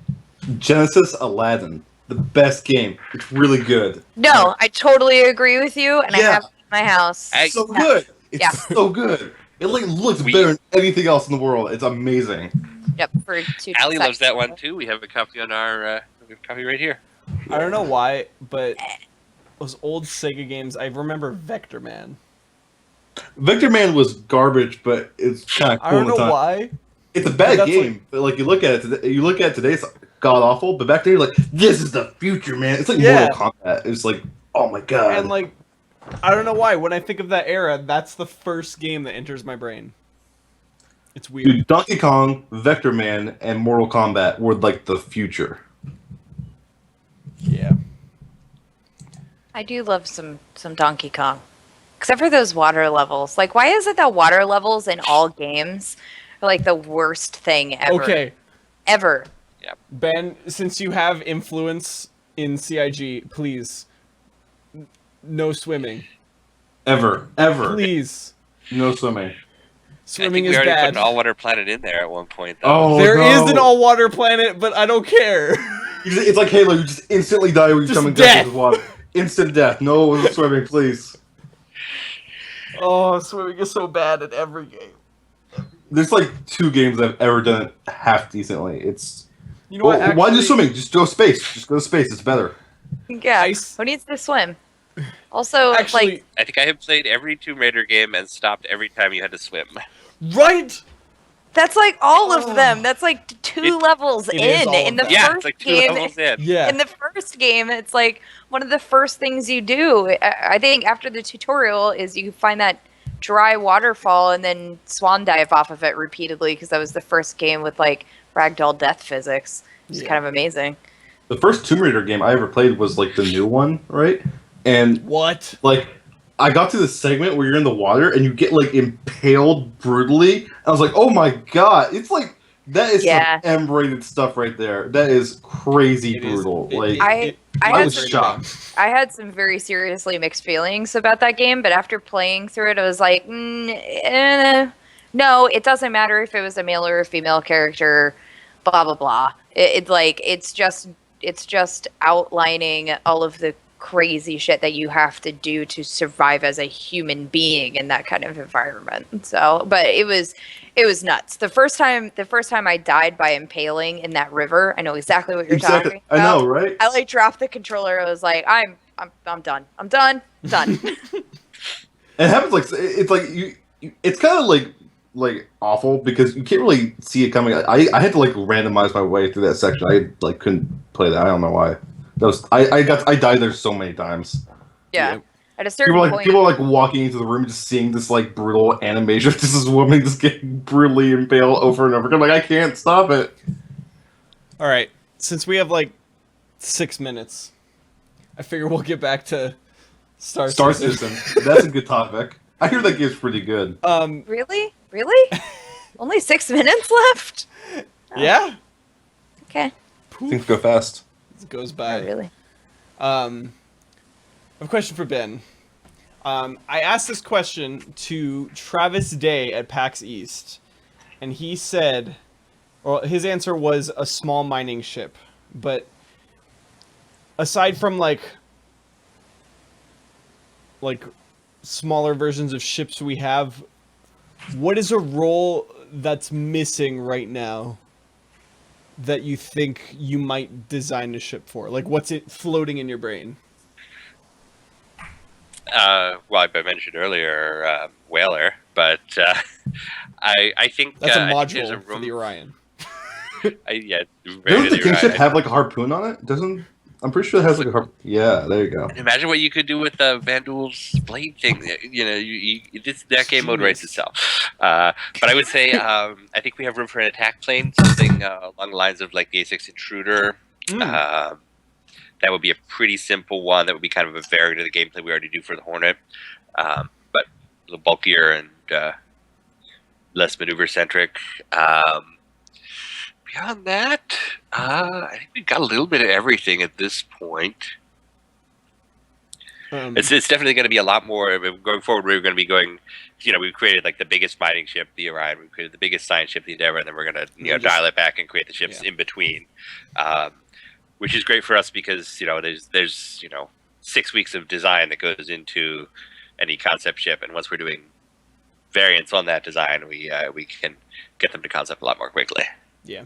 Genesis Aladdin. The best game. It's really good. No, I totally agree with you, and I Yeah. have it in my house. It's so good. It's Yeah. so good. It like looks We- better than anything else in the world. It's amazing. Yep, for 2 Allie loves that seconds. one too. We have a copy on our we have a copy right here. I don't know why, but those old Sega games, I remember Vector Man. Victor Man was garbage, but it's kind of cool. I don't at the know time. why. it's a bad that's game. But like you look at it today, it's god awful. But back then, you're like, this is the future, man. It's like Yeah. Mortal Kombat. It's like, oh my god. And like, I don't know why. When I think of that era, that's the first game that enters my brain. It's weird. Dude, Donkey Kong, Vector Man, and Mortal Kombat were like the future. Yeah. I do love some Donkey Kong. Except for those water levels. Like, why is it that water levels in all games are like the worst thing ever? Okay. Ever. Ben, since you have influence in CIG, please, no swimming. Ever. Please. No swimming. Swimming I think is we already bad. put an all-water planet in there at one point, though. Oh, There is no. an all-water planet, but I don't care. It's like Halo. You just instantly die when you Just come in death. contact with water. Instant death. No swimming, please. Oh, swimming is so bad in every game. There's like 2 games I've ever done it half decently. It's You know what? well, why do actually- swimming? Just go space. Just go to space. It's better. Yeah. Ice. Who needs to swim? Also, Actually, like, I think I have played every Tomb Raider game and stopped every time you had to swim. right? that's like all of them. That's like 2 levels it is all in of the them. Yeah, first it's like 2 game. levels in. Yeah. In the first game, it's like one of the first things you do. I think after the tutorial is you find that dry waterfall and then swan dive off of it repeatedly because that was the first game with like ragdoll death physics. It's kind of amazing. The first Tomb Raider game I ever played was like the new one, right? And What? like I got to this segment where you're in the water and you get like impaled brutally. I was like, oh my god, it's like that is Yeah. some M-rated stuff right there. That is crazy It is- brutal. it- like I I had was some, shocked. I had some very seriously mixed feelings about that game, but after playing through it, I was like, no, it doesn't matter if it was a male or a female character, blah blah blah. It's just outlining all of the crazy shit that you have to do to survive as a human being in that kind of environment. So, but it was nuts. The first time I died by impaling in that river, I know exactly what you're talking about. I know, right? I like dropped the controller. I was like, I'm done. I'm done. It happens like it's like it's kind of like awful because you can't really see it coming. I had to like randomize my way through that section. I like couldn't play that. I don't know why. That was I died there so many times. Yeah. At a certain point, People are like walking into the room just seeing this like brutal animation. This is woman just getting brutally impaled over and over again. Like I can't stop it. All right. Since we have like 6 minutes, I figure we'll get back to Star Citizen. That's a good topic. I hear that game's pretty good. really? Only 6 minutes left? Yeah. Okay. Things go fast. It goes by. Not really. I have a question for Ben. I asked this question to Travis Day at PAX East, and he said, well, his answer was a small mining ship. But aside from like smaller versions of ships we have, what is a role that's missing right now that you think you might design a ship for? Like, what's it floating in your brain? Well, I mentioned earlier Whaler, but I think That's a I think there's module for room. the Orion. Yeah, Doesn't very the good, kingship right. have like a harpoon on it? I'm pretty sure it has like a harpoon. Yeah, there you go. Imagine what you could do with the Vandal's blade thing. You know, that game mode writes itself. But I would say I think we have room for an attack plane, something along the lines of like the A6 Intruder. That would be a pretty simple one. That would be kind of a variant of the gameplay we already do for the Hornet, but a little bulkier and less maneuver centric. Beyond that, I think we've got a little bit of everything at this point. It's definitely going to be a lot more going forward. We're going to be going, we've created like the biggest mining ship, the Orion. We've created the biggest science ship, the Endeavor, and then we're going to dial it back and create the ships in between, which is great for us because there's 6 weeks of design that goes into any concept ship, and once we're doing variants on that design, we can get them to concept a lot more quickly. Yeah.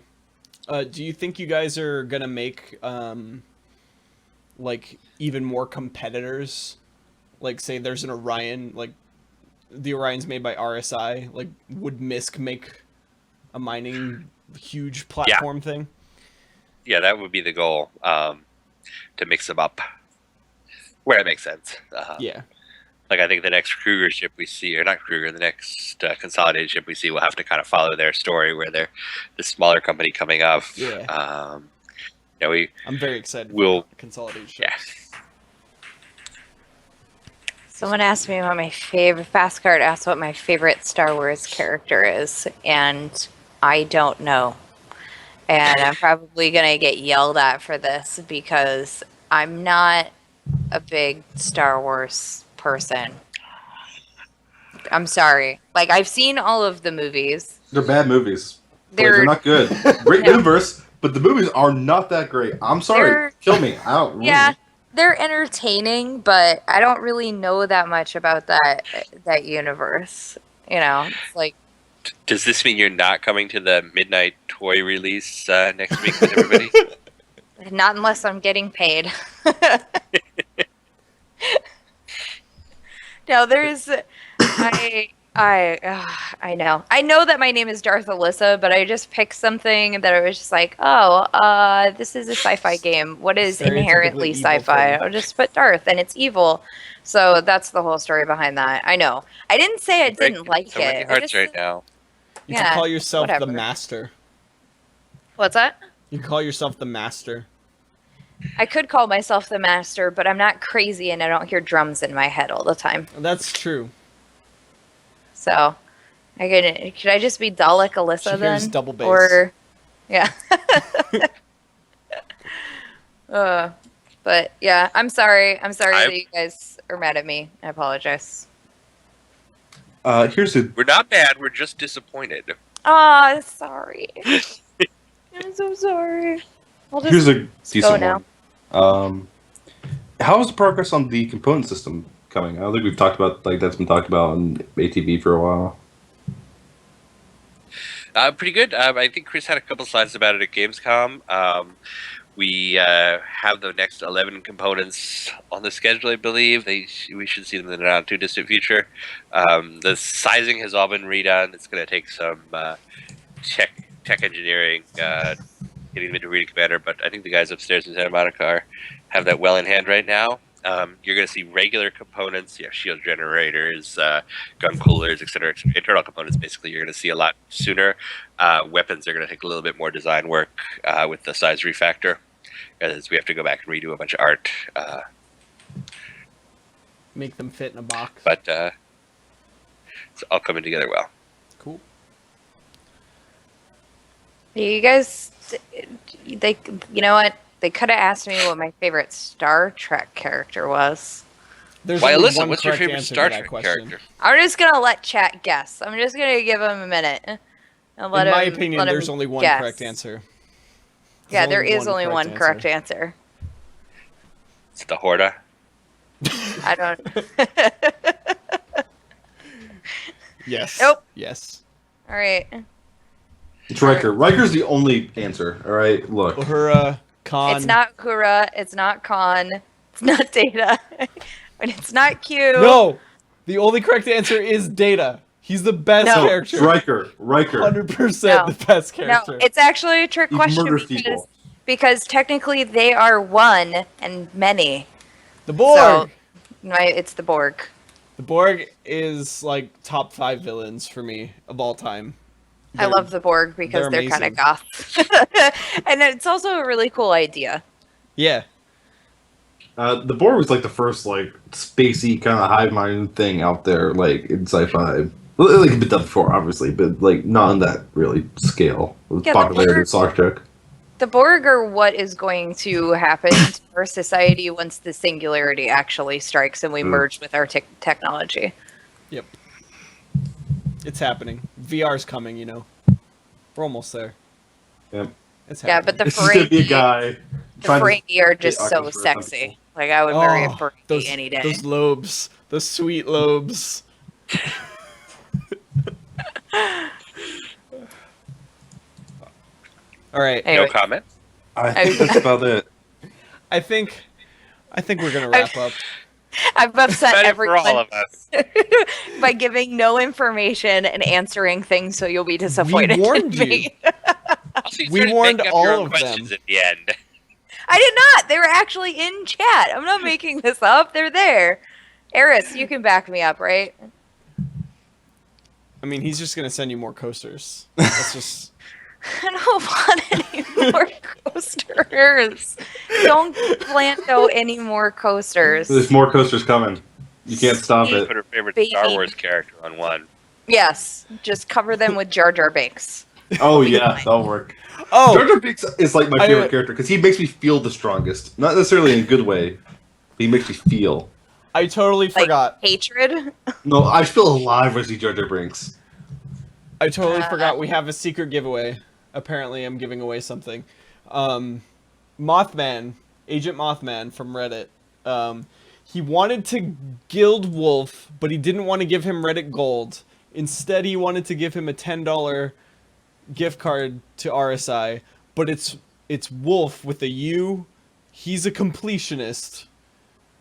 Do you think you guys are gonna make like even more competitors? Like, say there's an Orion, like the Orion's made by RSI. Like, would MISC make a mining huge platform thing. Yeah, that would be the goal, to mix them up where it makes sense. Yeah. Like I think the next Kruger ship we see, or not Kruger, the next consolidated ship we see will have to kind of follow their story where they're the smaller company coming up. Yeah. I'm very excited. We'll consolidate ships. Yeah. Someone asked me what my favorite Fastcard asked what my favorite Star Wars character is, and I don't know. And I'm probably gonna get yelled at for this because I'm not a big Star Wars person. I'm sorry. Like I've seen all of the movies. They're bad movies. They're Not good. Great universe, but the movies are not that great. I'm sorry. Kill me. I don't. Yeah, they're entertaining, but I don't really know that much about that universe. You know, it's like. Does this mean you're not coming to the midnight toy release next week with everybody? Not unless I'm getting paid. No, there's I know. I know that my name is Darth Alyssa, but I just picked something that I was just like, this is a sci-fi game. What is inherently sci-fi? I'll just put Darth, and it's evil. So that's the whole story behind that. I know. I didn't say I didn't like it. Hearts right now. You can call yourself the Master. What's that? You can call yourself the Master. I could call myself the Master, but I'm not crazy and I don't hear drums in my head all the time. That's true. So, could I just be Dalek Alyssa then? Here's double bass. Or, yeah. But yeah, I'm sorry. I'm sorry that you guys are mad at me. I apologize. We're not mad. We're just disappointed. Ah, sorry. I'm so sorry. Here's a decent now. one. How is the progress on the component system coming? I don't think we've talked about that's been talked about on ATV for a while. Pretty good. I think Chris had a couple slides about it at Gamescom. We have the next 11 components on the schedule, I believe. We should see them in the not too distant future. The sizing has all been redone. It's going to take some tech engineering, getting them into Reading Commander, but I think the guys upstairs in Santa Monica have that well in hand right now. You're going to see regular components, shield generators, gun coolers, etc. Internal components, basically, you're going to see a lot sooner. Weapons are going to take a little bit more design work with the size refactor, as we have to go back and redo a bunch of art. Make them fit in a box. But it's all coming together well. Cool. You guys, you know what? They could have asked me what my favorite Star Trek character was. Why, Alyssa, what's your favorite Star Trek character? I'm just going to let chat guess. I'm just going to give him a minute. And In my opinion, there's only one correct answer. Yeah, there is only one correct answer. It's the Horda. I don't... Yes. Nope. Yes. All right. It's Riker. Riker's the only answer. All right, look. Uhura, Khan. It's not Uhura. It's not Khan. It's not Data. And it's not Q. No! The only correct answer is Data. He's the best character. Riker. 100% the best character. No, it's actually a trick question because technically they are one and many. The Borg! So, it's the Borg. The Borg is like top 5 villains for me of all time. I love the Borg because they're kind of goth. And it's also a really cool idea. Yeah. The Borg was like the first like spacey kind of hive mind thing out there, like in sci-fi. Well, like a bit done before, obviously, but like not on that really scale. It was popularity in Star Trek. The Borg are what is going to happen to our society once the singularity actually strikes and we merge with our technology. Yep. It's happening. VR's coming, you know. We're almost there. Yep. It's happening. But the It's just gonna be a guy. The Ferengi are just so sexy. Like, I would marry a Ferengi any day. Those lobes. Those sweet lobes. All right. Anyway. No comment? I think that's about it. I think we're gonna wrap up. I've upset Better for everyone all of us. by giving no information and answering things, so you'll be disappointed warned in me. Also, you We started warned making up your all own of questions them. at the end. I did not. They were actually in chat. I'm not making this up. They're there. Eris, you can back me up, right? I mean, he's just gonna send you more coasters. That's just. I don't want any more coasters. Don't Blando any more coasters. There's more coasters coming. You can't stop She it. put her favorite Baby. Star Wars character on one. Yes, just cover them with Jar Jar Binks. Oh yeah, that'll work. Oh, Jar Jar Binks is like my I- favorite character because he makes me feel the strongest. Not necessarily in a good way, but he makes me feel. I totally Like forgot. hatred. No, I feel alive when I see Jar Jar Binks. I totally forgot we have a secret giveaway. Apparently, I'm giving away something. Mothman, Agent Mothman from Reddit. He wanted to gild Wolf, but he didn't want to give him Reddit Gold. Instead, he wanted to give him a $10 gift card to RSI, but it's Wolf with a U. He's a completionist,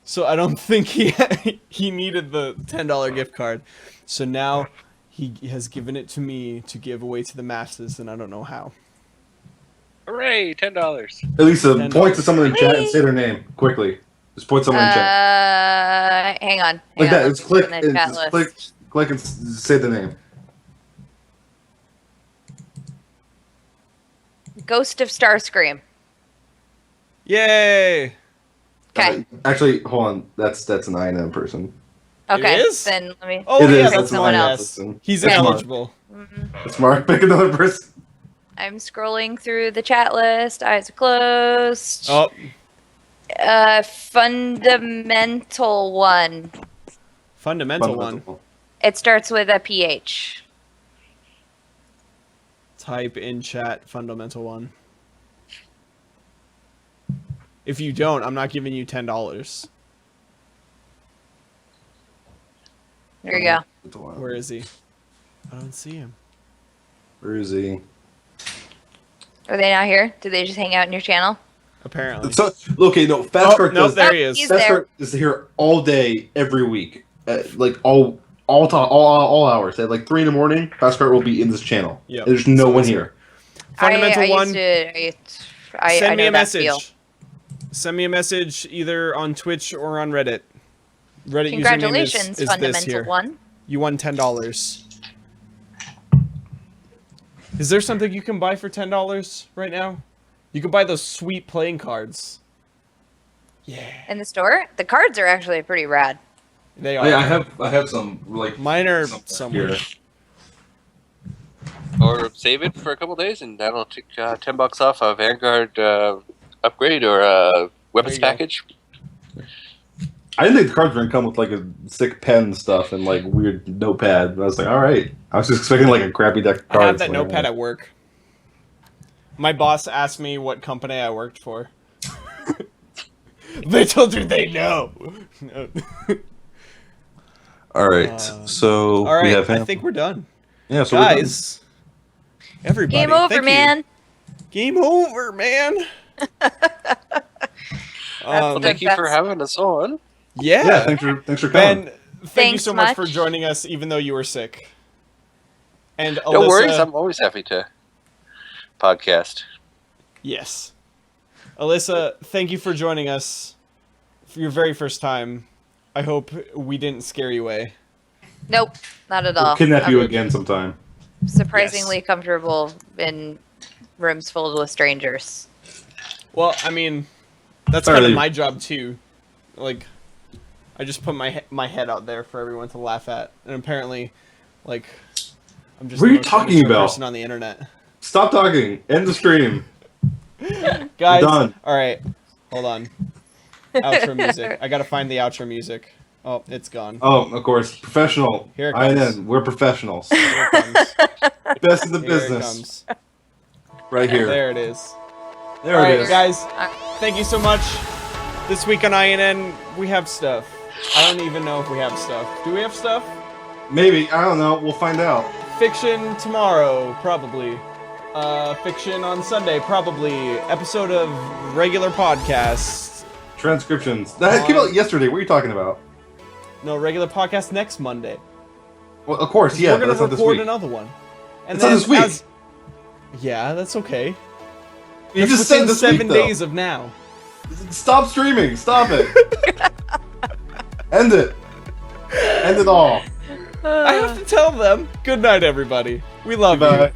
so I don't think he needed the $10 gift card. So now he has given it to me to give away to the masses, and I don't know how. Hooray! $10. Elisa, $10. point to someone in chat and say their name quickly. Just point someone in chat. Hang on. Like that. Let's Just click. look in the And chat just list. click and say the name. Ghost of Starscream. Yay! Okay. Actually, hold on. That's an INN person. Okay. It is? Then let me. Oh It yeah, is, that's that's someone Mark. else. person. He's That's Mark. eligible. It's Mark. Pick another person. I'm scrolling through the chat list. Eyes are closed. Oh, Fundamental one. fundamental one. Fundamental. It starts with a PH. Type in chat fundamental one. If you don't, I'm not giving you $10. There you go. Where is he? I don't see him. Where is he? Are they not here? Did they just hang out in your channel? Apparently. So, okay, no. Fastcart no, does. there he is. He's there. Fastcart is here all day, every week, like all hours. At like 3 in the morning, Fastcart will be in this channel. Yep. There's no one here. Fundamental I one. Used to, I Send me know a that message. feel. Send me a message either on Twitch or on Reddit. Reddit Congratulations, username is this Fundamental here. one. You won $10. Is there something you can buy for $10 right now? You can buy those sweet playing cards. Yeah. In the store? The cards are actually pretty rad. They are. I have some like Mine are somewhere somewhere. Or save it for a couple days, and that'll take $10 off a Vanguard upgrade or a weapons There you go. package. I didn't think the cards were gonna come with like a sick pen and stuff and like weird notepad. But I was like, all right. I was just expecting like a crappy deck of cards. I have that like, notepad at work. My boss asked me what company I worked for. Little do they know. No. All right. So All right, we have I him. think we're done. Yeah. So we're done. Guys, everybody, Game over, thank you. man. Game over, man. Thank you for having us on. Yeah. Yeah. Thanks for coming. Ben, thank you Thanks so much much. for joining us, even though you were sick. And Alyssa, No worries, I'm always happy to podcast. yes. Alyssa, thank you for joining us for your very first time. I hope we didn't scare you away. Nope, not at We'll all. kidnap you I'm again sometime. surprisingly comfortable in rooms filled with strangers. Well, I mean, that's Sorry. kind of my job too. Like, I just put my head out there for everyone to laugh at, and apparently, like, I'm just What the are you most talking immature about? person on the internet. Stop talking. End the stream. Guys, Done. all right, hold on. Outro music. I gotta find the outro music. Oh, it's gone. Oh, of course. Professional. Here it comes. INN. We're professionals. Here it comes. Best in the Here business. it comes. Right here. There it is. There All it right, is. guys. Thank you so much. This week on INN, we have stuff. I don't even know if we have stuff. Do we have stuff? Maybe. I don't know. We'll find out. Fiction tomorrow, probably. Fiction on Sunday, probably. Episode of regular podcast. Transcriptions. That came out yesterday. What are you talking about? No, regular podcast next Monday. Well, of course, yeah. We're But gonna that's not this record week. another one. And It's not this week. Yeah, that's okay. You That's just said within this 7 week, though. days of now. Stop streaming. Stop it. End it. End it all. I have to tell them. Good night, everybody. We love you. Bye.